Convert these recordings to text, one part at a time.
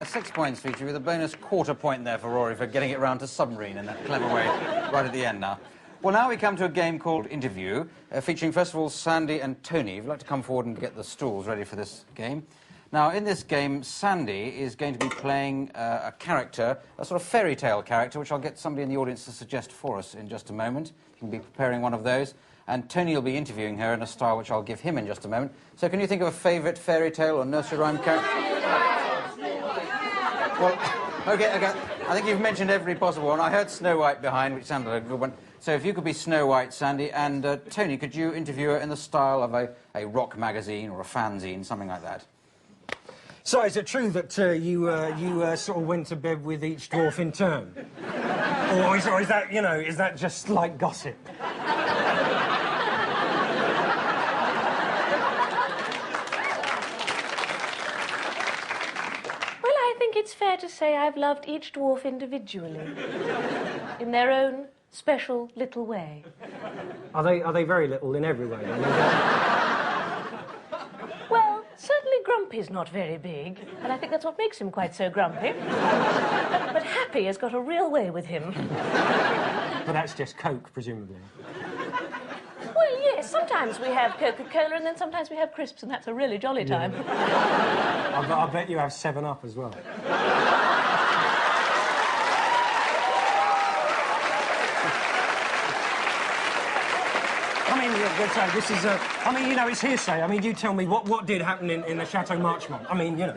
6 points for each of you, with a bonus quarter point there for Rory for getting it round to submarine in that clever way right at the end now. Well, now we come to a game called Interview, featuring, first of all, Sandi and Tony. If you'd like to come forward and get the stools ready for this game. Now, in this game, Sandi is going to be playing a character, a sort of fairy tale character, which I'll get somebody in the audience to suggest for us in just a moment. You can be preparing one of those. And Tony will be interviewing her in a style which I'll give him in just a moment. So can you think of a favourite fairy tale or nursery rhyme character? Well, OK. I think you've mentioned every possible one. I heard Snow White behind, which sounded like a good one. So if you could be Snow White, Sandi, and Tony, could you interview her in the style of a rock magazine or a fanzine, something like that? So is it true that you sort of went to bed with each dwarf in turn? or is that, you know, is that just like gossip? It's fair to say I've loved each dwarf individually, in their own special little way. Are they very little in every way? Well, certainly Grumpy's not very big, and I think that's what makes him quite so grumpy. But Happy has got a real way with him. But that's just Coke, presumably. Well, yes, sometimes we have Coca-Cola and then sometimes we have crisps, and that's a really jolly time. I bet you have 7-Up as well. I mean, this is I mean, you know, it's hearsay. I mean, you tell me what did happen in the Chateau Marchmont. I mean, you know.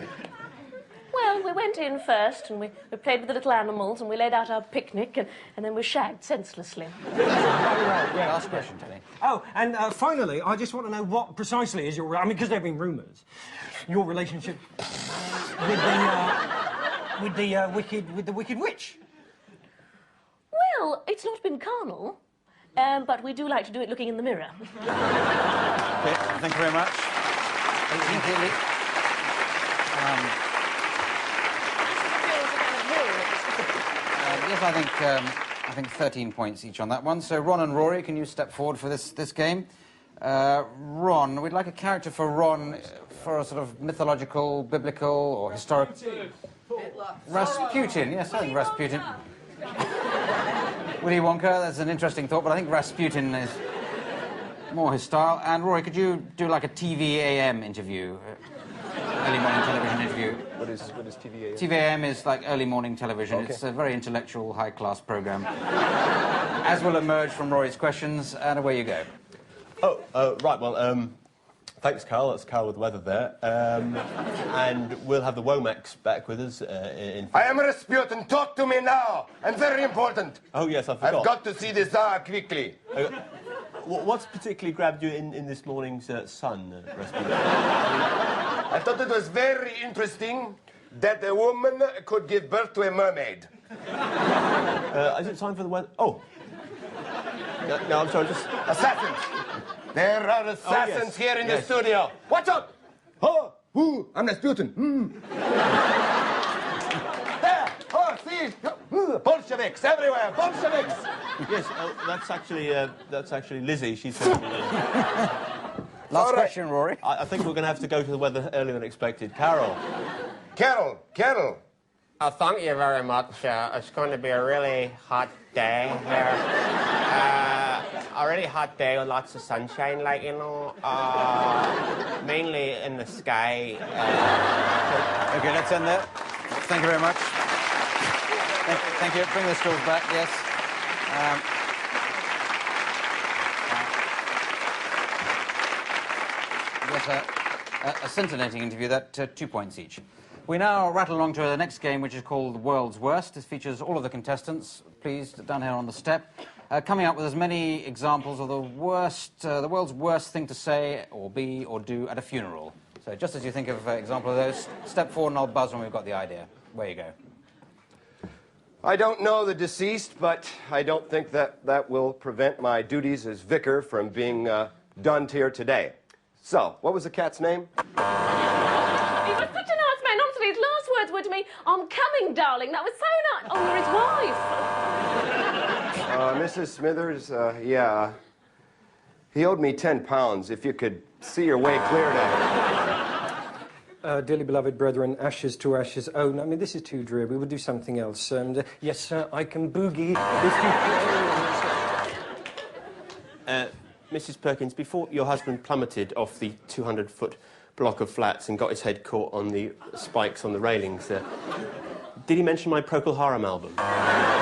Well, we went in first and we played with the little animals and we laid out our picnic and then we shagged senselessly. Yeah, last question, Tony. Oh, and finally, I just want to know what precisely is your... I mean, because there have been rumours. Your relationship with the Wicked Witch. Well, it's not been carnal, but we do like to do it looking in the mirror. Okay, thank you very much. Yes, I think 13 points each on that one. So Ron and Rory, can you step forward for this game? Ron, we'd like a character for Ron for a sort of mythological, biblical, or historic... Rasputin, yes, I think Rasputin. Willy Wonka, that's an interesting thought, but I think Rasputin is more his style. And Rory, could you do like a TVAM interview? Early morning television interview. What is TVAM? TVAM is like early morning television. Okay. It's a very intellectual, high-class programme. As will emerge from Rory's questions, and away you go. Oh, right, well, thanks, Carl. That's Carl with the weather there. And we'll have the Womax back with us in... I am Rasputin. Talk to me now. I'm very important. Oh, yes, I forgot. I've got to see the Tsar quickly. What's particularly grabbed you in this morning's Sun, Rasputin? I thought it was very interesting that a woman could give birth to a mermaid. Is it time for the weather? Oh. No, I'm sorry, just... Assassins! There are assassins here in the studio. Watch out! Oh, ooh, I'm Rasputin. There! Oh, see? Bolsheviks everywhere! Bolsheviks! Yes, that's actually Lizzie. She's... Last question, Rory. I think we're going to have to go to the weather earlier than expected. Carol. Carol. Thank you very much. It's going to be a really hot day here. A really hot day with lots of sunshine, like, you know, mainly in the sky. OK, let's end there. Thank you very much. Thank you. Bring the stools back, yes. A scintillating interview, that 2 points each. We now rattle along to the next game, which is called World's Worst. This features all of the contestants, pleased, down here on the step, coming up with as many examples of the world's worst thing to say, or be, or do at a funeral. So just as you think of an example of those, step forward and I'll buzz when we've got the idea. Where you go. I don't know the deceased, but I don't think that will prevent my duties as vicar from being done here today. So, what was the cat's name? He was such a nice man. Honestly, his last words were to me, "I'm coming, darling." That was so nice. Oh, you're his wife. Mrs. Smithers, yeah. He owed me 10 pounds. If you could see your way clear to... Dearly beloved brethren, ashes to ashes. Oh, no, I mean, this is too dreary. We would do something else. Yes, sir, I can boogie. Mrs. Perkins, before your husband plummeted off the 200-foot block of flats and got his head caught on the spikes on the railings, did he mention my Procol Harum album? Hi,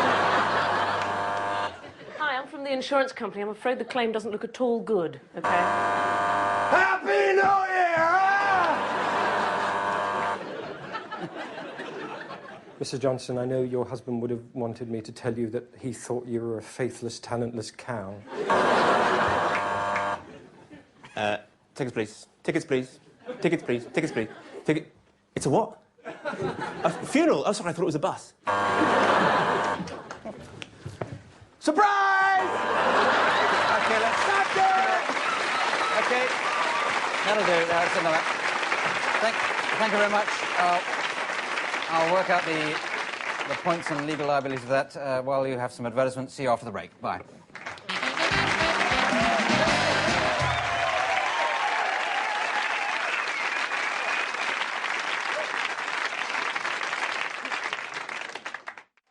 I'm from the insurance company. I'm afraid the claim doesn't look at all good, OK? Happy New Year! Mrs. Johnson, I know your husband would have wanted me to tell you that he thought you were a faithless, talentless cow. Tickets, please. Tickets, please. Tickets, please. Tickets, please. Ticket... It's a what? A funeral? Oh, sorry, I thought it was a bus. Surprise! OK, let's... OK. That'll do. That's enough. Thank you very much. I'll work out the points and legal liabilities of that while you have some advertisements. See you after the break. Bye.